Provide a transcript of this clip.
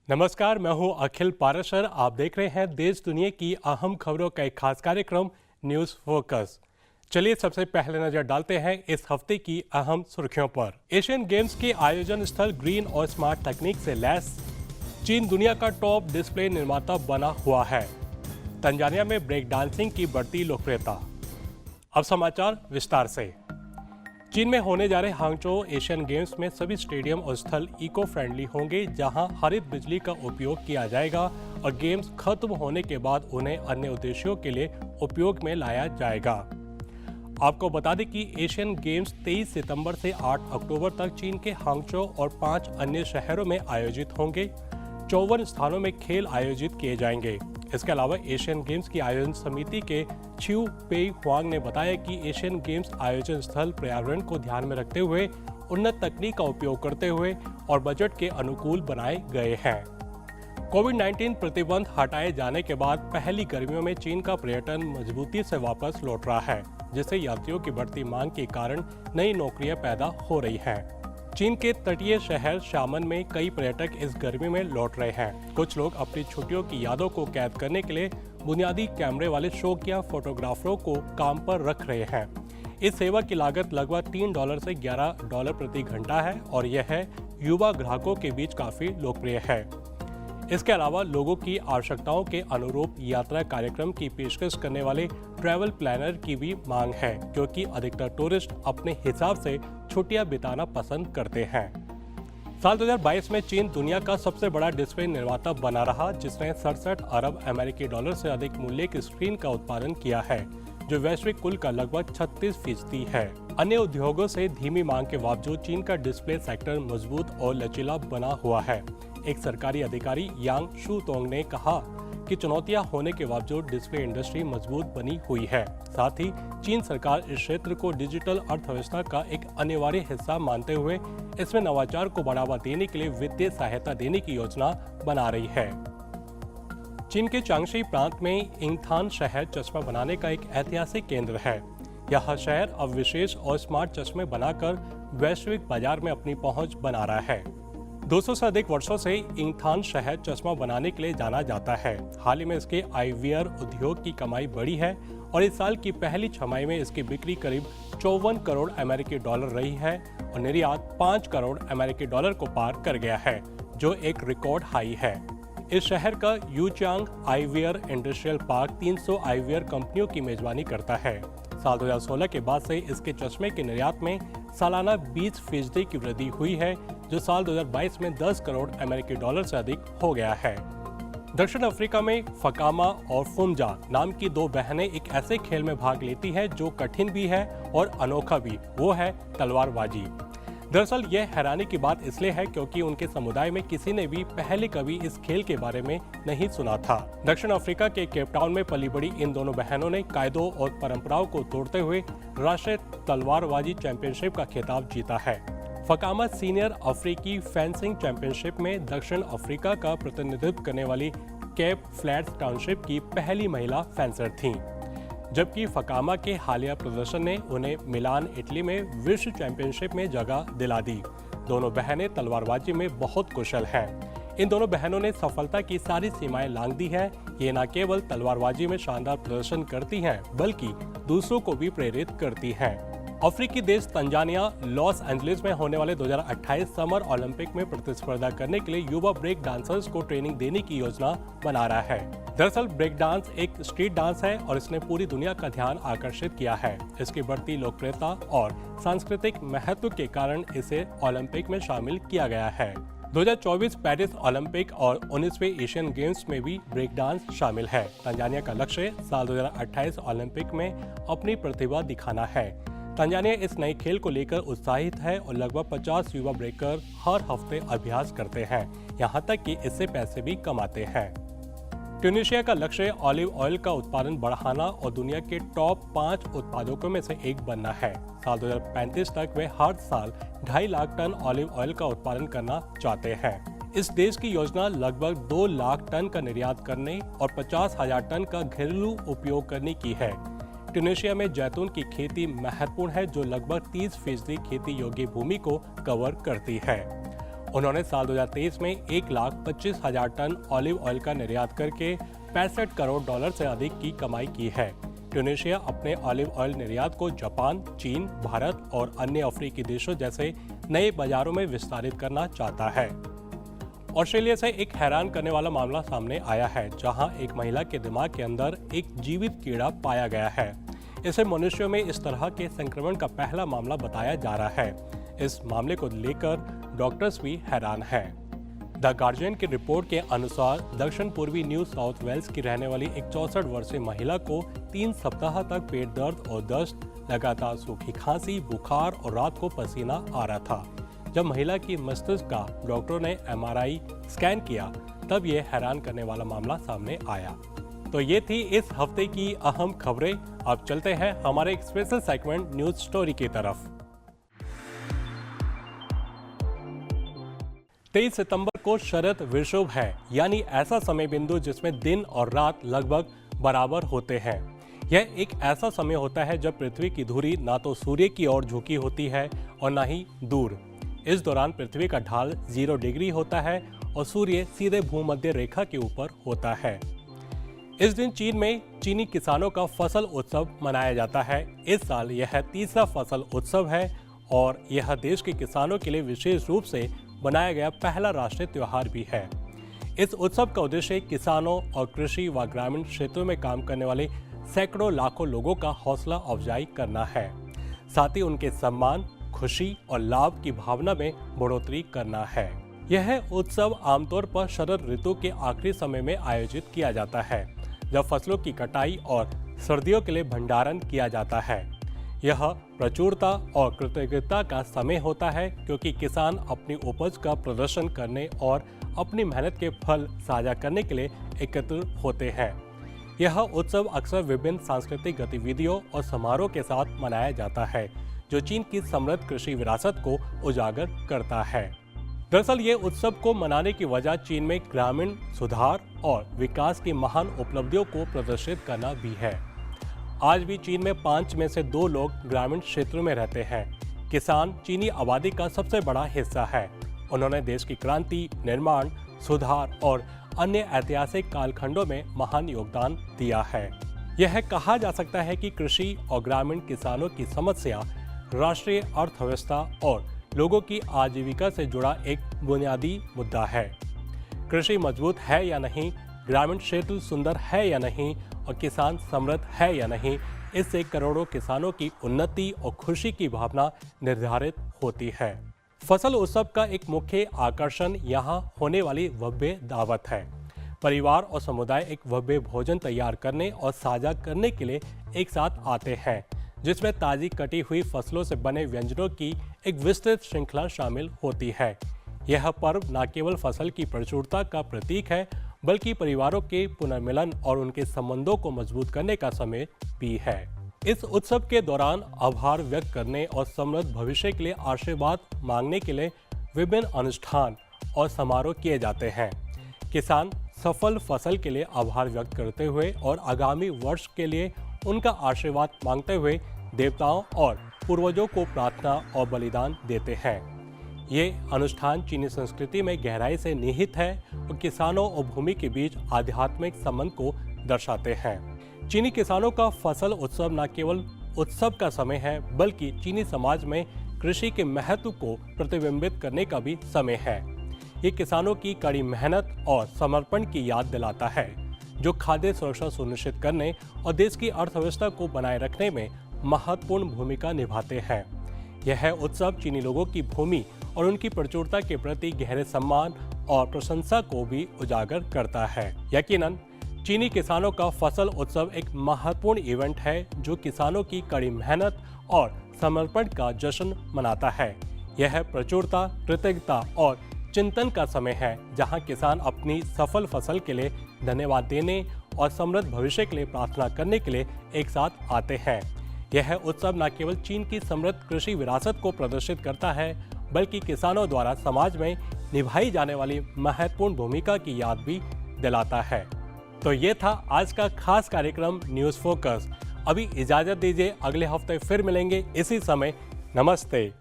नमस्कार, मैं हूं अखिल पाराशर। आप देख रहे हैं देश दुनिया की अहम खबरों का एक खास कार्यक्रम न्यूज फोकस। चलिए सबसे पहले नजर डालते हैं इस हफ्ते की अहम सुर्खियों पर। एशियन गेम्स के आयोजन स्थल ग्रीन और स्मार्ट तकनीक से लैस। चीन दुनिया का टॉप डिस्प्ले निर्माता बना हुआ है। तंजानिया में ब्रेक डांसिंग की बढ़ती लोकप्रियता। अब समाचार विस्तार से। चीन में होने जा रहे हांगझो एशियन गेम्स में सभी स्टेडियम और स्थल इको फ्रेंडली होंगे, जहां हरित बिजली का उपयोग किया जाएगा और गेम्स खत्म होने के बाद उन्हें अन्य उद्देश्यों के लिए उपयोग में लाया जाएगा। आपको बता दें कि एशियन गेम्स 23 सितंबर से 8 अक्टूबर तक चीन के हांगझो और 5 अन्य शहरों में आयोजित होंगे। 54 स्थानों में खेल आयोजित किए जाएंगे। इसके अलावा एशियन गेम्स की आयोजन समिति के छिऊ पेई हुआंग ने बताया कि एशियन गेम्स आयोजन स्थल पर्यावरण को ध्यान में रखते हुए उन्नत तकनीक का उपयोग करते हुए और बजट के अनुकूल बनाए गए हैं। कोविड-19 प्रतिबंध हटाए जाने के बाद पहली गर्मियों में चीन का पर्यटन मजबूती से वापस लौट रहा है, जिससे यात्रियों की बढ़ती मांग के कारण नई नौकरियां पैदा हो रही हैं। चीन के तटीय शहर शामन में कई पर्यटक इस गर्मी में लौट रहे हैं। कुछ लोग अपनी छुट्टियों की यादों को कैद करने के लिए बुनियादी कैमरे वाले शौकिया फोटोग्राफरों को काम पर रख रहे हैं। इस सेवा की लागत लगभग $3 से $11 प्रति घंटा है और यह युवा ग्राहकों के बीच काफी लोकप्रिय है। इसके अलावा लोगों की आवश्यकताओं के अनुरूप यात्रा कार्यक्रम की पेशकश करने वाले ट्रैवल प्लानर की भी मांग है, क्योंकि अधिकतर टूरिस्ट अपने हिसाब से छुट्टियां बिताना पसंद करते हैं। साल 2022 में चीन दुनिया का सबसे बड़ा डिस्प्ले निर्माता बना रहा, जिसने 67 अरब अमेरिकी डॉलर से अधिक मूल्य की स्क्रीन का उत्पादन किया है, जो वैश्विक कुल का लगभग 36% है। अन्य उद्योगों से धीमी मांग के बावजूद चीन का डिस्प्ले सेक्टर मजबूत और लचीला बना हुआ है। एक सरकारी अधिकारी यांग शूतोंग ने कहा कि चुनौतियां होने के बावजूद डिस्प्ले इंडस्ट्री मजबूत बनी हुई है। साथ ही चीन सरकार इस क्षेत्र को डिजिटल अर्थव्यवस्था का एक अनिवार्य हिस्सा मानते हुए इसमें नवाचार को बढ़ावा देने के लिए वित्तीय सहायता देने की योजना बना रही है। चीन के चांगशी प्रांत में इंगथान शहर चश्मा बनाने का एक ऐतिहासिक केंद्र है। यह शहर अब विशेष और स्मार्ट चश्मे बनाकर वैश्विक बाजार में अपनी पहुंच बना रहा है। 200 से अधिक वर्षों से इंगथान शहर चश्मा बनाने के लिए जाना जाता है। हाल ही में इसके आईवियर उद्योग की कमाई बढ़ी है और इस साल की पहली छमाही में इसकी बिक्री करीब 54 करोड़ अमेरिकी डॉलर रही है और निर्यात 5 करोड़ अमेरिकी डॉलर को पार कर गया है, जो एक रिकॉर्ड हाई है। इस शहर का यूचांग आईवियर इंडस्ट्रियल पार्क 300 आईवियर कंपनियों की मेजबानी करता है। साल 2016 के बाद से इसके चश्मे के निर्यात में सालाना 20% की वृद्धि हुई है, जो साल 2022 में 10 करोड़ अमेरिकी डॉलर से अधिक हो गया है। दक्षिण अफ्रीका में फकामा और फुमजा नाम की दो बहनें एक ऐसे खेल में भाग लेती हैं जो कठिन भी है और अनोखा भी, वो है तलवारबाजी। दरअसल यह हैरानी की बात इसलिए है क्योंकि उनके समुदाय में किसी ने भी पहले कभी इस खेल के बारे में नहीं सुना था। दक्षिण अफ्रीका के केप टाउन में पली बड़ी इन दोनों बहनों ने कायदों और परंपराओं को तोड़ते हुए राष्ट्रीय तलवारबाजी चैंपियनशिप का खिताब जीता है। फकामा सीनियर अफ्रीकी फेंसिंग चैंपियनशिप में दक्षिण अफ्रीका का प्रतिनिधित्व करने वाली केप फ्लैट्स टाउनशिप की पहली महिला फेंसर थीं, जबकि फकामा के हालिया प्रदर्शन ने उन्हें मिलान इटली में विश्व चैंपियनशिप में जगह दिला दी। दोनों बहनें तलवारबाजी में बहुत कुशल हैं। इन दोनों बहनों ने सफलता की सारी सीमाएं लांघ दी हैं। ये न केवल तलवारबाजी में शानदार प्रदर्शन करती हैं, बल्कि दूसरों को भी प्रेरित करती हैं। अफ्रीकी देश तंजानिया लॉस एंजलिस में होने वाले 2028 समर ओलंपिक में प्रतिस्पर्धा करने के लिए युवा ब्रेक डांसर्स को ट्रेनिंग देने की योजना बना रहा है। दरअसल ब्रेक डांस एक स्ट्रीट डांस है और इसने पूरी दुनिया का ध्यान आकर्षित किया है। इसकी बढ़ती लोकप्रियता और सांस्कृतिक महत्व के कारण इसे ओलंपिक में शामिल किया गया है। 2024 पेरिस ओलंपिक और 19वें एशियन गेम्स में भी ब्रेक डांस शामिल है। तंजानिया का लक्ष्य साल 2028 ओलंपिक में अपनी प्रतिभा दिखाना है। तंजानिया इस नए खेल को लेकर उत्साहित है और लगभग 50 युवा ब्रेकर हर हफ्ते अभ्यास करते हैं, यहाँ तक कि इससे पैसे भी कमाते हैं। ट्यूनीशिया का लक्ष्य ऑलिव ऑयल का उत्पादन बढ़ाना और दुनिया के टॉप 5 उत्पादकों में से एक बनना है। साल 2035 तक वे हर साल 2.5 लाख टन ऑलिव ऑयल का उत्पादन करना चाहते हैं। इस देश की योजना लगभग 2 लाख टन का निर्यात करने और 50,000 टन का घरेलू उपयोग करने की है। ट्यूनीशिया में जैतून की खेती महत्वपूर्ण है, जो लगभग 30% खेती योग्य भूमि को कवर करती है। उन्होंने साल 2023 में 1,25,000 टन ऑलिव ऑयल का निर्यात करके 65 करोड़ डॉलर से अधिक की कमाई की है। ट्यूनीशिया अपने ऑलिव ऑयल निर्यात को जापान, चीन, भारत और अन्य अफ्रीकी देशों जैसे नए बाजारों में विस्तारित करना चाहता है। ऑस्ट्रेलिया से एक हैरान करने वाला मामला सामने आया है, जहां एक महिला के दिमाग के अंदर एक जीवित कीड़ा पाया गया है। इसे मनुष्यों में इस तरह के संक्रमण का पहला मामला बताया जा रहा है। इस मामले को लेकर डॉक्टर्स भी हैरान हैं। द गार्जियन की रिपोर्ट के अनुसार दक्षिण पूर्वी न्यू साउथ वेल्स की रहने वाली एक 64 वर्षीय महिला को 3 सप्ताह तक पेट दर्द और दस्त, लगातार सूखी खांसी, बुखार और रात को पसीना आ रहा था। जब महिला की मस्तिष्क का डॉक्टरों ने MRI स्कैन किया, तब ये हैरान करने वाला मामला सामने आया। तो ये थी इस हफ्ते की अहम खबरें। अब चलते हैं हमारे एक स्पेशल सेगमेंट न्यूज स्टोरी की तरफ। 23 सितंबर को शरद विषुव है, यानी ऐसा समय बिंदु जिसमें दिन और रात लगभग बराबर होते हैं। यह एक ऐसा समय होता है जब पृथ्वी की धुरी ना तो सूर्य की ओर झुकी होती है और ना ही दूर। इस दौरान पृथ्वी का ढाल 0 डिग्री होता है और सूर्य सीधे भूमध्य रेखा के ऊपर होता है। इस दिन चीन में चीनी किसानों का फसल उत्सव मनाया जाता है। इस साल यह तीसरा फसल उत्सव है और यह देश के किसानों के लिए विशेष रूप से बनाया गया पहला राष्ट्रीय त्योहार भी है। इस उत्सव का उद्देश्य किसानों और कृषि व ग्रामीण क्षेत्रों में काम करने वाले सैकड़ों लाखों लोगों का हौसला अफजाई करना है, साथ ही उनके सम्मान, खुशी और लाभ की भावना में बढ़ोतरी करना है। यह उत्सव आमतौर पर शरद ऋतु के आखिरी समय में आयोजित किया जाता है, जब फसलों की कटाई और सर्दियों के लिए भंडारण किया जाता है। यह प्रचुरता और कृतज्ञता का समय होता है, क्योंकि किसान अपनी उपज का प्रदर्शन करने और अपनी मेहनत के फल साझा करने के लिए एकत्रित होते हैं। यह उत्सव अक्सर विभिन्न सांस्कृतिक गतिविधियों और समारोह के साथ मनाया जाता है, जो चीन की समृद्ध कृषि विरासत को उजागर करता है। दरअसल ये उत्सव को मनाने की वजह चीन में ग्रामीण सुधार और विकास की महान उपलब्धियों को प्रदर्शित करना भी है। आज भी चीन में 5 में से 2 लोग ग्रामीण क्षेत्रों में रहते हैं। किसान चीनी आबादी का सबसे बड़ा हिस्सा है। उन्होंने देश की क्रांति, निर्माण, सुधार और अन्य ऐतिहासिक कालखंडों में महान योगदान दिया है। यह कहा जा सकता है कि कृषि और ग्रामीण किसानों की समस्या राष्ट्रीय अर्थव्यवस्था और लोगों की आजीविका से जुड़ा एक बुनियादी मुद्दा है। कृषि मजबूत है या नहीं, ग्रामीण क्षेत्र सुंदर है या नहीं और किसान समृद्ध है या नहीं, इससे करोड़ों किसानों की उन्नति और खुशी की भावना निर्धारित होती है। फसल उत्सव का एक मुख्य आकर्षण यहाँ होने वाली भव्य दावत है। परिवार और समुदाय एक भव्य भोजन तैयार करने और साझा करने के लिए एक साथ आते हैं, जिसमें ताजी कटी हुई फसलों से बने व्यंजनों की एक विस्तृत श्रृंखला शामिल होती है। यह पर्व न केवल फसल की प्रचुरता का प्रतीक है, बल्कि परिवारों के पुनर्मिलन और उनके संबंधों को मजबूत करने का समय भी है। इस उत्सव के दौरान आभार व्यक्त करने और समृद्ध भविष्य के लिए आशीर्वाद मांगने के लिए विभिन्न अनुष्ठान और समारोह किए जाते हैं। किसान सफल फसल के लिए आभार व्यक्त करते हुए और आगामी वर्ष के लिए उनका आशीर्वाद मांगते हुए देवताओं और पूर्वजों को प्रार्थना और बलिदान देते हैं। ये अनुष्ठान चीनी संस्कृति में गहराई से निहित है और किसानों और भूमि के बीच आध्यात्मिक संबंध को दर्शाते हैं। चीनी किसानों का फसल उत्सव न केवल उत्सव का समय है, बल्कि चीनी समाज में कृषि के महत्व को प्रतिबिंबित करने का भी समय है। ये किसानों की कड़ी मेहनत और समर्पण की याद दिलाता है, जो खाद्य सुरक्षा सुनिश्चित करने और देश की अर्थव्यवस्था को बनाए रखने में महत्वपूर्ण भूमिका निभाते हैं। यह उत्सव चीनी लोगों की भूमि और उनकी प्रचुरता के प्रति गहरे सम्मान और प्रशंसा को भी उजागर करता है। यकीनन चीनी किसानों का फसल उत्सव एक महत्वपूर्ण इवेंट है, जो किसानों की कड़ी मेहनत और समर्पण का जश्न मनाता है। यह प्रचुरता, कृतज्ञता और चिंतन का समय है, जहां किसान अपनी सफल फसल के लिए धन्यवाद देने और समृद्ध भविष्य के लिए प्रार्थना करने के लिए एक साथ आते हैं। यह उत्सव न केवल चीन की समृद्ध कृषि विरासत को प्रदर्शित करता है, बल्कि किसानों द्वारा समाज में निभाई जाने वाली महत्वपूर्ण भूमिका की याद भी दिलाता है। तो ये था आज का खास कार्यक्रम न्यूज़ फोकस। अभी इजाजत दीजिए, अगले हफ्ते फिर मिलेंगे इसी समय। नमस्ते।